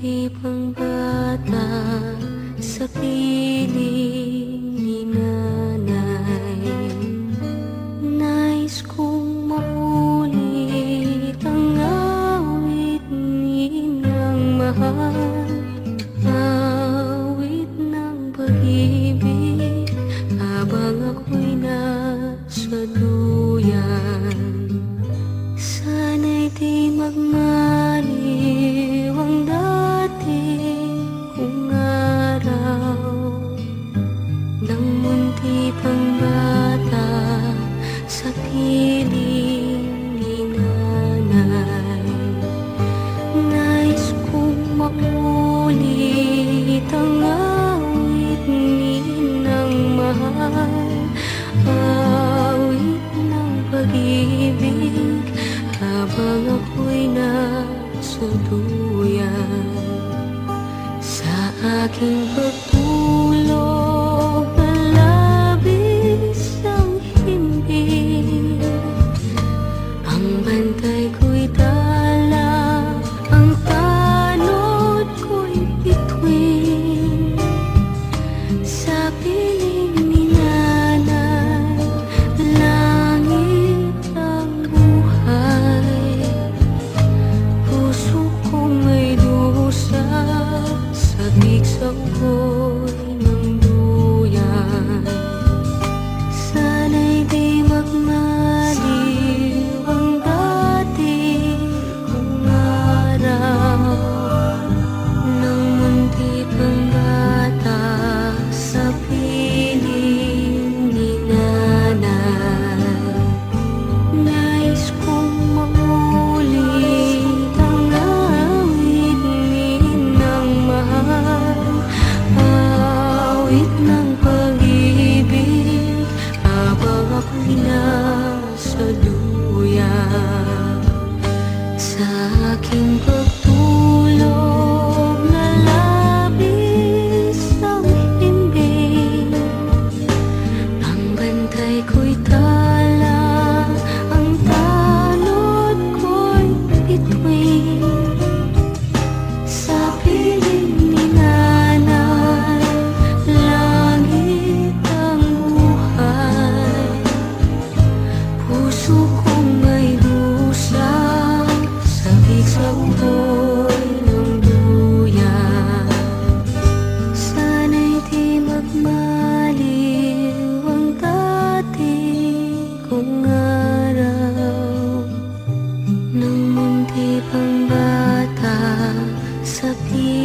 munti pang bata sa piling ni nanay, nais kong maulit ang awit ninang mahal, awit ng pag-ibig habang ako'y nasa duyan. Sana'y di magmaliw ang dating kong araw nang munti pang bata sa piling ni nanay. Nais kong maulit ang awit ninang mahal, awit ng pag-ibig habang ako'y nasa duyan. Sa aking pagtulog na labis ang himbing, ang bantay ko'y tala, ang tanod ko'y bituin. Sa piling ni nanay, langit ang buhay, puso kong may dusa, sabik sa ugoy ng duyan. Sana'y di magmaliw ang dati kong araw nang munti pang bata sa piling ni nanay. Nais kong maulit ang awit ninang mahal, awit ng pag-ibig habang ako'y nasa duyan. Sa aking pagtulog na labis ang himbing, ang bantay ko'y tala, ang tanod ko'y bituin. Sa piling ni nanay, langit ang buhay, puso kong may dusa, sabik sa ugoy ng duyan. Sana'y di magmaliw ang dati kong araw nang munti pang bata sa piling